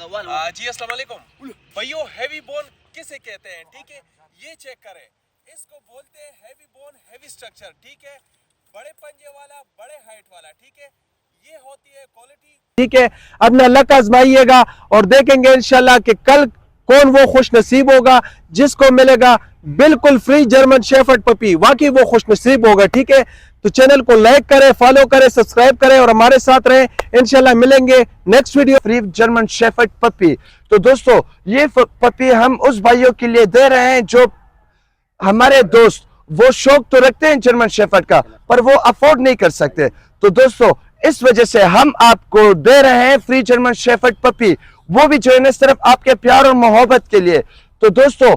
जी अस्सलाम वालेकुम भाइयों, हैवी बोन किसे कहते हैं? ठीक है, ये चेक करें, इसको बोलते हैं हैवी बोन, हैवी स्ट्रक्चर। ठीक है, बड़े पंजे वाला, बड़े हाइट वाला। ठीक है, ये होती है क्वालिटी। ठीक है, अपना लक आजमाइएगा और देखेंगे इंशाल्लाह कि कल कौन वो खुश नसीब होगा जिसको मिलेगा बिल्कुल फ्री जर्मन शेफर्ड पपी। वाकई वो खुश नसीब होगा। ठीक है, तो चैनल को लाइक करें, फॉलो करें, सब्सक्राइब करें और हमारे साथ रहें। इंशाल्लाह मिलेंगे next video free German shepherd puppy. तो दोस्तों, ये पपी हम उस भाइयों के लिए दे रहे हैं जो हमारे दोस्त वो शौक तो रखते हैं जर्मन शेफर्ड का, पर वो अफोर्ड नहीं कर सकते। तो दोस्तों, इस वजह से हम आपको दे रहे हैं फ्री जर्मन शेफर्ड पपी, वो भी जो है सिर्फ आपके प्यार और मोहब्बत के लिए। तो दोस्तों,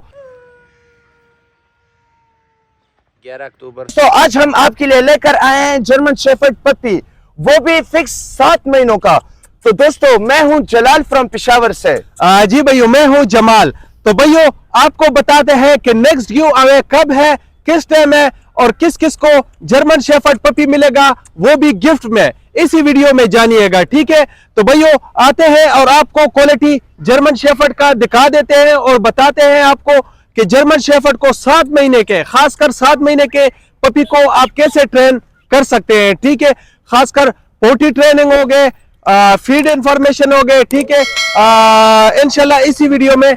11 अक्टूबर तो आज हम आपके लिए लेकर आए हैं जर्मन शेफर्ड पपी, वो भी फिक्स 7 महीनों का। तो दोस्तों, मैं हूं जलाल फ्रॉम पेशावर से। जी भैया, मैं हूं जमाल। तो भैया, आपको बताते हैं कि नेक्स्ट गिव अवे कब है, किस टाइम है और किस किस को जर्मन शेफर्ड पपी मिलेगा, वो भी गिफ्ट में इसी वीडियो में जानिएगा। ठीक है, तो भैया आते हैं और आपको क्वालिटी जर्मन शेफर्ड का दिखा देते हैं और बताते हैं आपको कि जर्मन शेफर्ड को 7 महीने के, खासकर 7 महीने के पपी को आप कैसे ट्रेन कर सकते हैं। ठीक है, खासकर पोटी ट्रेनिंग हो गए, फीड इंफॉर्मेशन हो गए। ठीक है, इंशाल्लाह इसी वीडियो में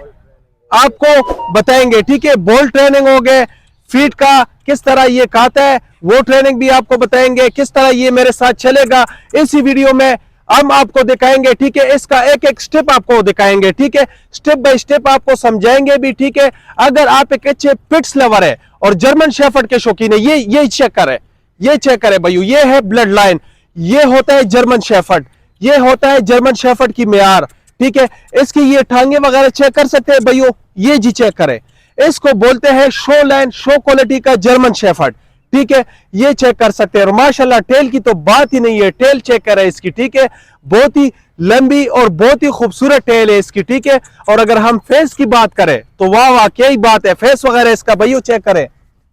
आपको बताएंगे। ठीक है, बॉल ट्रेनिंग हो गए, फीड का किस तरह ये खाता है वो ट्रेनिंग भी आपको बताएंगे, किस तरह ये मेरे साथ चलेगा इसी वीडियो में हम आपको दिखाएंगे। ठीक है, इसका एक एक स्टेप आपको दिखाएंगे। ठीक है, स्टेप बाय स्टेप आपको समझाएंगे भी। ठीक है, अगर आप एक अच्छे पिट्स लवर है और जर्मन शेफर्ड के शौकीन है, ये चेक करें, ये चेक करें भैया, ये है ब्लड लाइन, ये होता है जर्मन शेफर्ड, ये होता है जर्मन शेफर्ड की मेयार। ठीक है, इसकी ये टांगे वगैरह चेक कर सकते हैं भैया, ये जी चेक करें, इसको बोलते हैं शो लाइन, शो क्वालिटी का जर्मन शेफर्ड। ठीक है, ये चेक कर सकते हैं। और माशाल्लाह टेल की तो बात ही नहीं है, टेल चेक करें इसकी। ठीक है, बहुत ही लंबी और बहुत ही खूबसूरत टेल है इसकी। ठीक है, और अगर हम फेस की बात करें तो वाह वाह क्या ही बात है, फेस वगैरह इसका भैया चेक करें,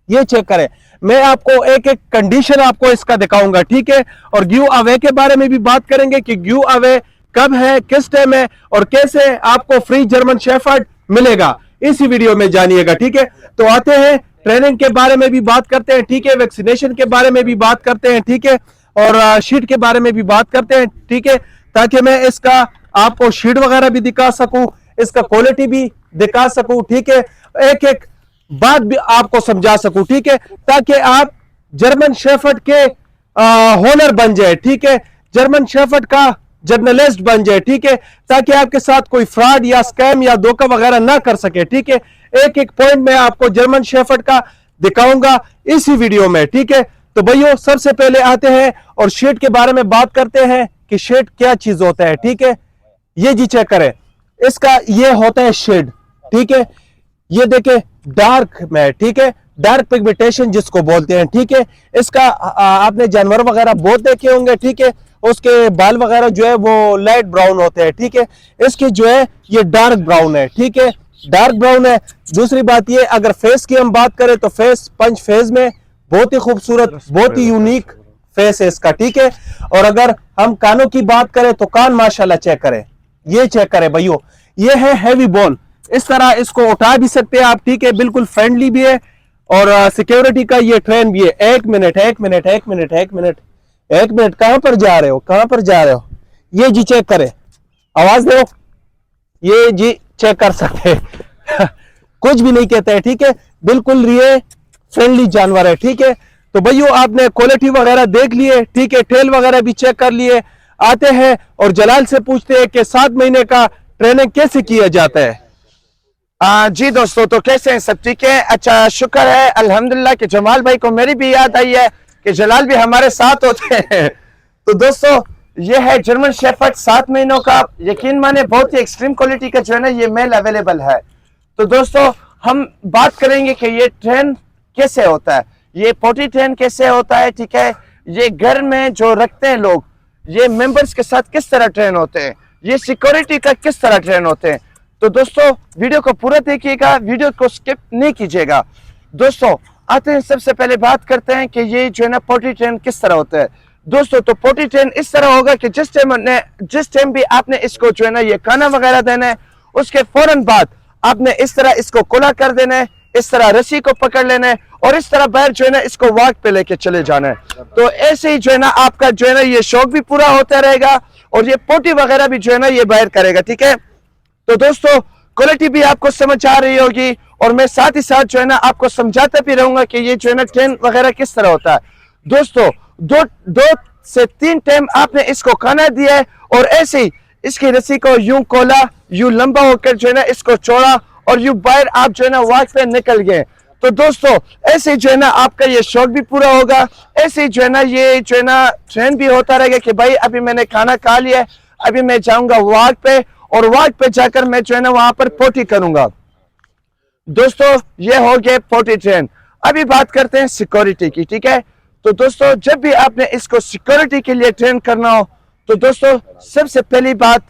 ये चेक करें। मैं आपको एक एक कंडीशन आपको इसका दिखाऊंगा। ठीक है, और गिव अवे के बारे में भी बात करेंगे कि गिव अवे कब है, किस टाइम है और कैसे आपको फ्री जर्मन शेफर्ड मिलेगा, इसी वीडियो में जानिएगा। ठीक है, तो आते हैं ट्रेनिंग के बारे में भी बात करते हैं। ठीक है, वैक्सीनेशन के बारे में भी बात करते हैं। ठीक है, और शीट के बारे में भी बात करते हैं। ठीक है, ताकि मैं इसका आपको शीट वगैरह भी दिखा सकूं, इसका क्वालिटी भी दिखा सकूं। ठीक है, एक एक बात भी आपको समझा सकूं। ठीक है, ताकि आप जर्मन शेफर्ड के होनर बन जाए। ठीक है, जर्मन शेफर्ड का जर्नलिस्ट बन जाए। ठीक है, ताकि आपके साथ कोई फ्रॉड या स्कैम या धोखा वगैरह ना कर सके। ठीक है, एक एक पॉइंट में आपको जर्मन शेफर्ड का दिखाऊंगा इसी वीडियो में। ठीक है, तो भैया सबसे पहले आते हैं और शेड के बारे में बात करते हैं कि शेड क्या चीज होता है। ठीक है, ये जी चेक करें, इसका ये होता है शेड। ठीक है, ये देखें डार्क में। ठीक है, डार्क पिगमेंटेशन जिसको बोलते हैं। ठीक है, इसका आपने जानवर वगैरह बहुत देखे होंगे। ठीक है, उसके बाल वगैरह जो है वो लाइट ब्राउन होते हैं। ठीक है, इसकी जो है ये डार्क ब्राउन है। ठीक है, डार्क ब्राउन है। दूसरी बात ये, अगर फेस की हम बात करें तो फेस पंच फेस में बहुत ही खूबसूरत, बहुत ही यूनिक फेस है इसका। ठीक है, और अगर हम कानों की बात करें तो कान माशाल्लाह चेक करें, ये चेक करें भैया, ये है हैवी बोन, इस तरह इसको उठा भी सकते हैं आप। ठीक है, बिल्कुल फ्रेंडली भी है और सिक्योरिटी का ये ट्रेन भी है। एक मिनट कहां पर जा रहे हो, कहां पर जा रहे हो, ये जी चेक करें, आवाज दो, ये जी चेक कर सकते हैं कुछ भी नहीं कहते हैं। ठीक है, बिल्कुल ये फ्रेंडली जानवर है। ठीक है, तो भैया आपने क्वालिटी वगैरह देख लिए। ठीक है, टेल वगैरह भी चेक कर लिए। आते हैं और जलाल से पूछते हैं कि 7 महीने का ट्रेनिंग कैसे किया जाता है। जी दोस्तों, तो कैसे हैं, सब ठीक है? अच्छा, शुक्र है अल्हम्दुलिल्लाह कि जमाल भाई को मेरी भी याद आई है कि जलाल भी हमारे साथ होते हैं। तो दोस्तों, ये है जर्मन शेफर्ड 7 महीनों का, यकीन माने बहुत ही एक्सट्रीम क्वालिटी का जो है ना ये मेल अवेलेबल है। तो दोस्तों, हम बात करेंगे कि ये ट्रेन कैसे होता है, ये पोटी ट्रेन कैसे होता है। ठीक है, ये घर में जो रखते हैं लोग, ये मेंबर्स के साथ किस तरह ट्रेन होते हैं, ये सिक्योरिटी का किस तरह ट्रेन होते हैं। तो दोस्तों, वीडियो को पूरा देखिएगा, वीडियो को स्किप नहीं कीजिएगा। दोस्तों, आते हैं सबसे पहले बात करते हैं कि ये जो है ना पोटी ट्रेन किस तरह होता है। दोस्तों तो पोटी ट्रेन इस तरह होगा कि जिस टाइम भी आपने इसको जो है ना ये खाना वगैरह देना है, उसके फौरन बाद आपने इस तरह इसको खुला कर देना है, इस तरह रस्सी को पकड़ लेना है और इस तरह बाहर जो है ना इसको वॉक पे लेके चले जाना है। तो ऐसे ही जो है ना आपका जो है ना ये शौक भी पूरा होता रहेगा और ये पोटी वगैरह भी जो है ना ये बाहर करेगा। ठीक है, तो दोस्तों क्वालिटी भी आपको समझ आ रही होगी और मैं साथ ही साथ जो है ना आपको समझाता भी रहूंगा कि ये जो है ना ट्रेन वगैरह किस तरह होता है। दोस्तों दो से 3 टाइम आपने इसको खाना दिया है और ऐसे ही इसकी रस्सी को यूं खोला, यूं लंबा होकर जो है ना इसको छोड़ा और यूं बाहर आप जो है ना वॉक पे निकल गए। तो दोस्तों ऐसे जो है ना आपका ये शौक भी पूरा होगा, ऐसे जो है ना ये जो है ना ट्रेन भी होता रहेगा कि भाई अभी मैंने खाना खा लिया है, अभी मैं जाऊंगा वॉक पे और वॉक पे जाकर मैं जो है ना वहां पर पोटी करूंगा। दोस्तों ये हो गया पोटी ट्रेन। अभी बात करते हैं सिक्योरिटी की। ठीक है, तो दोस्तों जब भी आपने इसको सिक्योरिटी के लिए ट्रेन करना हो तो दोस्तों सबसे पहली बात,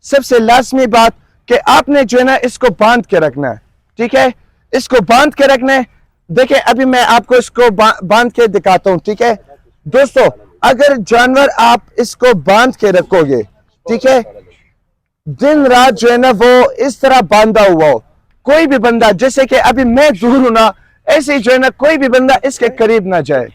सबसे लाजमी बात कि आपने जो है ना इसको बांध के रखना है। ठीक है, इसको बांध के रखना है। देखिए अभी मैं आपको इसको बांध के दिखाता हूं। ठीक है दोस्तों, अगर जानवर आप इसको बांध के रखोगे, ठीक है, दिन रात जो है ना वो इस तरह बांधा हुआ हो, कोई भी बंदा, जैसे कि अभी मैं दूर हूं ना, ऐसे जो है ना कोई भी बंदा इसके करीब ना जाए।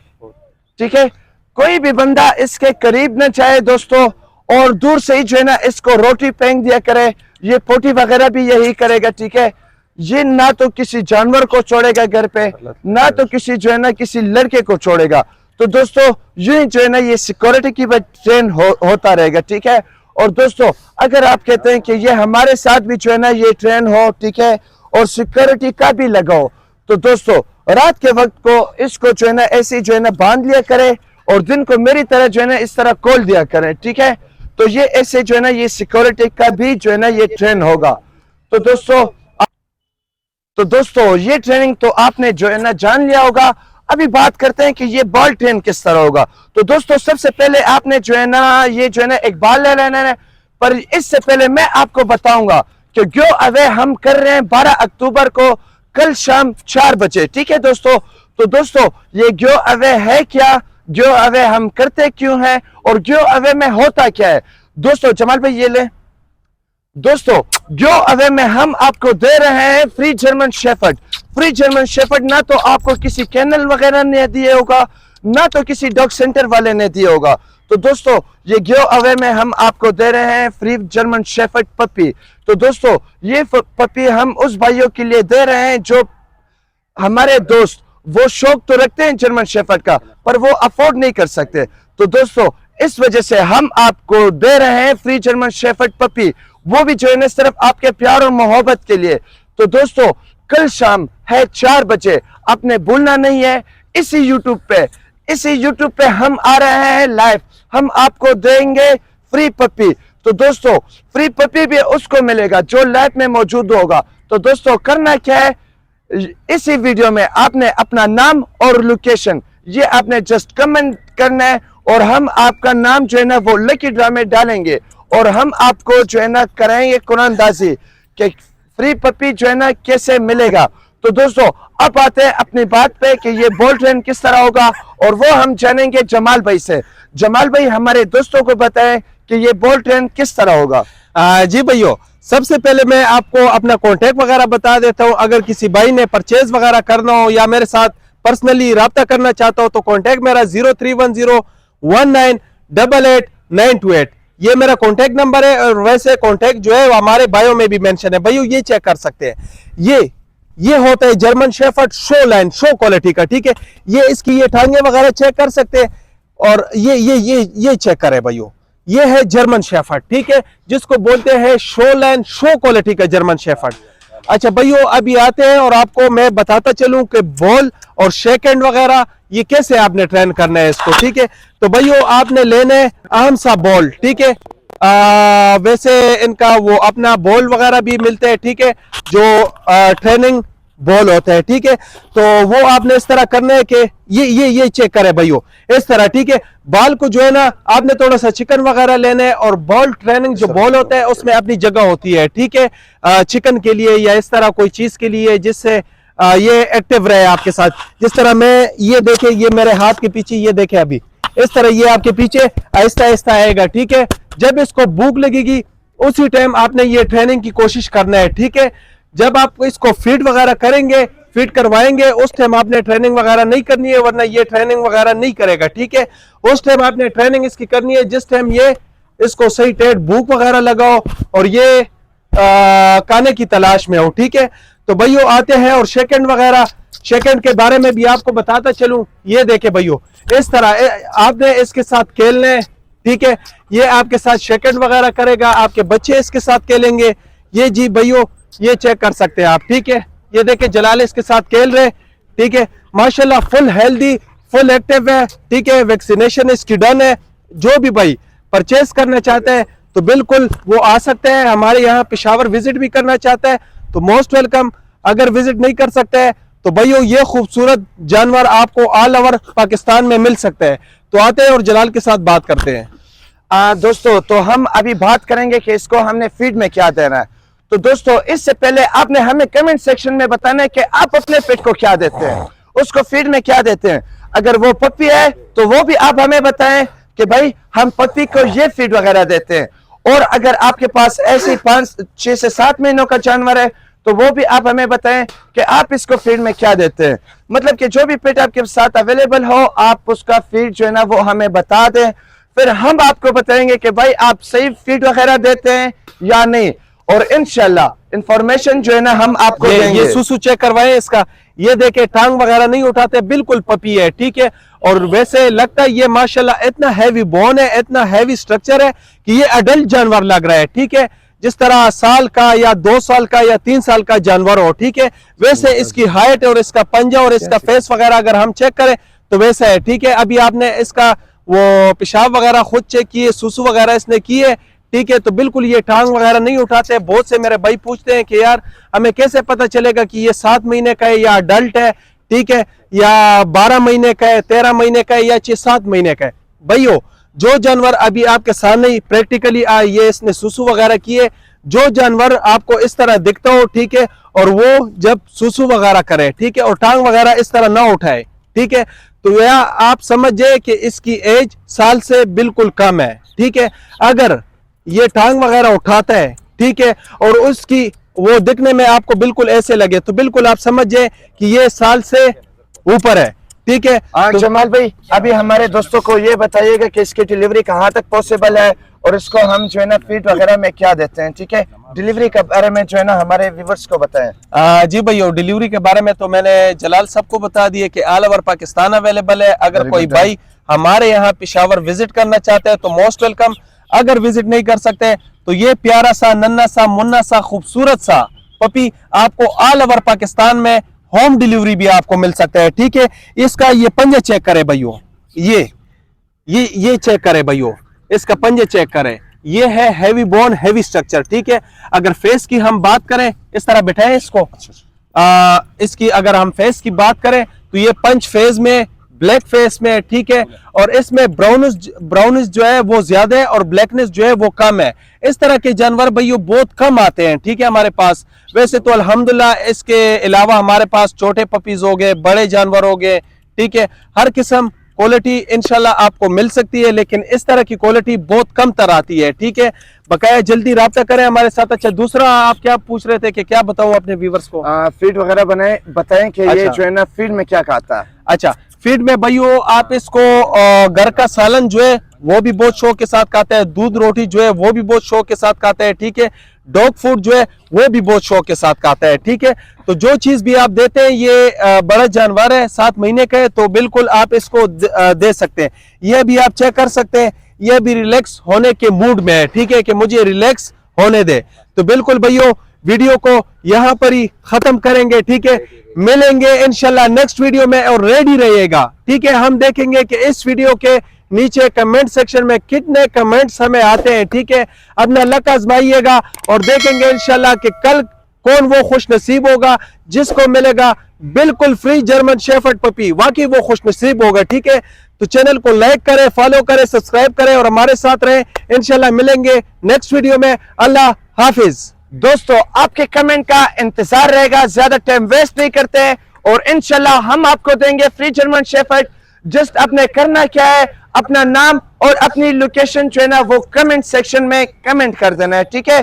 ठीक है, कोई भी बंदा इसके करीब ना जाए दोस्तों, और दूर से ही जो है ना इसको रोटी फेंक दिया करे। ये पोटी वगैरह भी यही करेगा। ठीक है, ये ना तो किसी जानवर को छोड़ेगा घर पे, ना तो किसी जो है ना किसी लड़के को छोड़ेगा। तो दोस्तों यूं जो है ना ये सिक्योरिटी की ट्रेन होता रहेगा। ठीक है, और दोस्तों अगर आप कहते हैं कि ये हमारे साथ भी जो है ना ये ट्रेन हो, ठीक है, और सिक्योरिटी का भी लगाओ, तो दोस्तों रात के वक्त को इसको जो है ना ऐसे जो है ना बांध लिया करे और दिन को मेरी तरह जो है ना इस तरह खोल दिया करें। ठीक है, तो ये ऐसे जो है ना ये सिक्योरिटी का भी जो है ना ये ट्रेन होगा। तो दोस्तों ये ट्रेनिंग तो आपने जो है ना जान लिया होगा। अभी बात करते हैं कि ये बॉल ट्रेन किस तरह होगा। तो दोस्तों सबसे पहले आपने जो है ना ये जो है ना एक बॉल ले लेना है, पर इससे पहले मैं आपको बताऊंगा कि गिव अवे हम कर रहे हैं 12 अक्टूबर को, कल शाम 4 बजे। ठीक है दोस्तों, तो दोस्तों ये गिव अवे है क्या, गिव अवे हम करते क्यों हैं और गिव अवे में होता क्या है। दोस्तों जमाल भाई ये ले। दोस्तों गिव अवे में हम आपको दे रहे हैं free German shepherd. Free German shepherd ना तो आपको किसी कैनल वगैरह ने दिए होगा, ना तो किसी डॉग सेंटर वाले ने दिया होगा। तो दोस्तों ये गिव अवे में हम आपको दे रहे हैं फ्री जर्मन शेफर्ड पपी। तो दोस्तों ये पपी हम उस भाइयों के लिए दे रहे हैं जो हमारे दोस्त वो शौक तो रखते हैं जर्मन शेफर्ड का, पर वो अफोर्ड नहीं कर सकते। तो दोस्तों इस वजह से हम आपको दे रहे हैं फ्री जर्मन शेफर्ड पपी, वो भी जो है ना सिर्फ आपके प्यार और मोहब्बत के लिए। तो दोस्तों कल शाम है 4 बजे, आपने भूलना नहीं है। इसी यूट्यूब पे हम आ रहे हैं लाइव, हम आपको देंगे फ्री पपी। तो दोस्तों फ्री पपी भी उसको मिलेगा जो लाइव में मौजूद होगा। तो दोस्तों करना क्या है, इसी वीडियो में आपने अपना नाम और लोकेशन ये आपने जस्ट कमेंट करना है और हम आपका नाम जो है ना वो लकी ड्रा में डालेंगे और हम आपको जो है ना कराएंगे कुरानदाजी कि फ्री पपी जो है ना कैसे मिलेगा। तो दोस्तों अब आते हैं अपनी बात पे कि ये बॉल ट्रेन किस तरह होगा और वो हम जानेंगे जमाल भाई से। जमाल भाई हमारे दोस्तों को बताएं कि ये बॉल ट्रेन किस तरह होगा। जी भैया, सबसे पहले मैं आपको अपना कॉन्टेक्ट वगैरह बता देता हूँ। अगर किसी भाई ने परचेज वगैरह करना हो या मेरे साथ पर्सनली राब्ता करना चाहता हो तो कॉन्टेक्ट मेरा 031019888928 ये मेरा कॉन्टेक्ट नंबर है। और वैसे कॉन्टेक्ट जो है वो हमारे बायो में भी मेंशन है। भाइयों ये चेक कर सकते हैं, ये होता है German shepherd show line, show quality का। ठीक है, ये इसकी ये टांगे वगैरह चेक कर सकते हैं और ये चेक करें भाइयों, ये है जर्मन शेफर्ड। ठीक है, जिसको बोलते हैं शो लाइन, शो क्वालिटी का जर्मन शेफर्ड। अच्छा भाइयों अभी आते हैं और आपको मैं बताता चलूं कि बॉल और शेक हैंड वगैरह ये कैसे आपने ट्रेन करना है इसको। ठीक है, तो भाइयों आपने लेना है आम सा बॉल। ठीक है, वैसे इनका वो अपना बॉल वगैरह भी मिलते हैं। ठीक है, जो ट्रेनिंग बॉल होता है। ठीक है, तो वो आपने इस तरह करना है कि ये चेक करें भाइयों इस तरह। ठीक है, बॉल को जो है ना आपने थोड़ा सा चिकन वगैरह लेना है और बॉल ट्रेनिंग जो बॉल होता है उसमें अपनी जगह होती है। ठीक है, चिकन के लिए या इस तरह कोई चीज के लिए जिससे ये एक्टिव रहे आपके साथ। जिस तरह मैं ये देखे, ये मेरे हाथ के पीछे ये देखे, अभी इस तरह ये आपके पीछे आहिस्ता आहिस्ता आएगा, ठीक है। जब इसको भूख लगेगी उसी टाइम आपने ये ट्रेनिंग की कोशिश करना है, ठीक है। जब आप इसको फीड वगैरह करेंगे, फीड करवाएंगे, उस टाइम आपने ट्रेनिंग वगैरह नहीं करनी है, वरना ये ट्रेनिंग वगैरह नहीं करेगा, ठीक है। उस टाइम आपने ट्रेनिंग इसकी करनी है जिस टाइम ये इसको सही टेट भूख वगैरह लगाओ और ये खाने की तलाश में हो, ठीक है। तो भाइयों आते हैं और सेकंड वगैरह, सेकंड के बारे में भी आपको बताता चलूं। ये देखे भाइयों, इस तरह आपने इसके साथ खेलना है, ठीक है। ये आपके साथ सेकंड वगैरह करेगा, आपके बच्चे इसके साथ खेलेंगे। ये जी भाइयों ये चेक कर सकते हैं आप, ठीक है। ये देखे जलाल इसके साथ खेल रहे, ठीक है। माशाल्लाह फुल हेल्दी, फुल एक्टिव है, ठीक है। वैक्सीनेशन इसकी डन है। जो भी भाई परचेज करना चाहते हैं तो बिल्कुल वो आ सकते हैं हमारे यहाँ। पेशावर विजिट भी करना चाहता है तो मोस्ट वेलकम। अगर विजिट नहीं कर सकते हैं तो भाइयों ये खूबसूरत जानवर आपको ऑल ओवर पाकिस्तान में मिल सकते हैं। तो आते हैं और जलाल के साथ बात करते हैं। दोस्तों तो हम अभी बात करेंगे कि इसको हमने फीड में क्या देना है। तो दोस्तों इससे पहले आपने हमें कमेंट सेक्शन में बताना है कि आप अपने पेट को क्या देते हैं, उसको फीड में क्या देते हैं। अगर वो पप्पी है तो वो भी आप हमें बताएं कि भाई हम पप्पी को ये फीड वगैरह देते हैं। और अगर आपके पास ऐसे 6 से 7 महीनों का जानवर है तो वो भी आप हमें बताएं कि आप इसको फीड में क्या देते हैं। मतलब कि जो भी पेट आपके साथ अवेलेबल हो आप उसका फीड जो है ना वो हमें बता दें, फिर हम आपको बताएंगे कि भाई आप सही फीड वगैरह देते हैं या नहीं। और इंशाल्लाह इंफॉर्मेशन जो है ना हम आपको देंगे। ये सुसु चेक करवाएं इसका। ये देखे टांग वगैरह नहीं उठाते, बिल्कुल पपी है, ठीक है। और वैसे लगता है ये माशाल्लाह इतना हैवी बोन है, इतना हैवी स्ट्रक्चर है कि ये अडल्ट जानवर लग रहा है, ठीक है। जिस तरह साल का या 2 साल का या 3 साल का जानवर हो, ठीक है। वैसे इसकी हाइट और इसका पंजा और इसका फेस वगैरह अगर हम चेक करें तो वैसा है, ठीक है। अभी आपने इसका वो पेशाब वगैरह खुद चेक किए, सुसु वगैरह इसने किए, ठीक है। तो बिल्कुल ये टांग वगैरह नहीं उठाते। बहुत से मेरे भाई पूछते हैं कि यार हमें कैसे पता चलेगा कि ये 7 महीने का है या अडल्ट है, ठीक है, या 12 महीने का है, 13 महीने का है या 6-7 महीने का है। भाइयों जो जानवर अभी आपके सामने प्रैक्टिकली ये इसने सुसु वगैरह किए, जो जानवर आपको इस तरह दिखता हो, ठीक है, और वो जब सुसु वगैरह करे, ठीक है, और टांग वगैरह इस तरह ना उठाए, ठीक है, तो यह आप समझ जाए कि इसकी एज साल से बिल्कुल कम है, ठीक है। अगर ये टांग वगैरह उठाता है, ठीक है, और उसकी वो दिखने में आपको बिल्कुल ऐसे लगे तो बिल्कुल आप समझ जाए कि ये साल से ऊपर है, ठीक है। तो जमाल भाई अभी हमारे दोस्तों को ये बताइएगा कि इसकी डिलीवरी कहाँ तक पॉसिबल है और इसको हम जो है ना फीड वगैरह में क्या देते हैं, ठीक है। डिलीवरी के बारे में जो है ना हमारे व्यूअर्स को बताएं। जी भैया डिलीवरी के बारे में तो मैंने जलाल सबको बता दिया कि ऑल ओवर पाकिस्तान अवेलेबल है। अगर कोई भाई हमारे यहाँ पेशावर विजिट करना चाहते हैं तो मोस्ट वेलकम। अगर विजिट नहीं कर सकते तो ये प्यारा सा नन्ना सा मुन्ना सा खूबसूरत सा पपी आपको ऑल ओवर पाकिस्तान में होम डिलीवरी भी आपको मिल सकता है, ठीक है। इसका ये पंजे चेक करे भाइयों, ये चेक करे भाइयों, इसका पंजे चेक करें। ये है हैवी बोन हैवी स्ट्रक्चर, ठीक है। अगर फेस की हम बात करें, इस तरह बैठाएं इसको, इसकी अगर हम फेस की बात करें तो ये पंच फेस में, ब्लैक फेस में, ठीक है, और इसमें ब्राउनिश जो है वो ज्यादा है और ब्लैकनेस जो है वो कम है। इस तरह के जानवर भाइयों बहुत कम आते हैं, ठीक है, हमारे पास। वैसे तो अल्हम्दुलिल्लाह इसके अलावा हमारे पास छोटे पपीज हो गए, बड़े जानवर हो गए, ठीक है, हर किस्म क्वालिटी इंशाल्लाह आपको मिल सकती है, लेकिन इस तरह की क्वालिटी बहुत कम तर आती है, ठीक है। बकाया जल्दी राब्ता करें हमारे साथ। अच्छा दूसरा आप क्या पूछ रहे थे कि क्या बताऊं अपने व्यूवर्स को? फीड वगैरह बताएं कि ये जो है ना फीड में क्या खाता है। अच्छा फीड में भाइयों आप इसको घर का सालन जो है वो भी बहुत शौक के साथ खाता है, दूध रोटी जो है वो भी बहुत शौक के साथ खाता है, ठीक है, डॉग फूड जो है वो भी बहुत शौक के साथ खाता है, ठीक है। तो जो चीज भी आप देते हैं, ये बड़ा जानवर है 7 महीने का है तो बिल्कुल आप इसको दे सकते हैं। ये भी आप चेक कर सकते हैं, ये भी रिलैक्स होने के मूड में है, ठीक है, कि मुझे रिलैक्स होने दे। तो बिल्कुल भाइयों वीडियो को यहाँ पर ही खत्म करेंगे, ठीक है। मिलेंगे इंशाल्लाह नेक्स्ट वीडियो में और रेडी रहिएगा, ठीक है। हम देखेंगे कि इस वीडियो के नीचे कमेंट सेक्शन में कितने कमेंट्स हमें आते हैं, ठीक है। अपना लक आजमाइएगा और देखेंगे इंशाल्लाह कि कल कौन वो खुश नसीब होगा जिसको मिलेगा बिल्कुल फ्री जर्मन शेफर्ड पपी। वाकई वो खुश नसीब होगा, ठीक है। तो चैनल को लाइक करें, फॉलो करें, सब्सक्राइब करें और हमारे साथ रहें। इंशाल्लाह मिलेंगे नेक्स्ट वीडियो में। अल्लाह हाफिज। दोस्तों आपके कमेंट का इंतजार रहेगा, ज्यादा टाइम वेस्ट नहीं करते हैं और इंशाल्लाह हम आपको देंगे फ्री जर्मन शेफर्ड। जस्ट आपने करना क्या है, अपना नाम और अपनी लोकेशन जो है ना वो कमेंट सेक्शन में कमेंट कर देना है, ठीक है।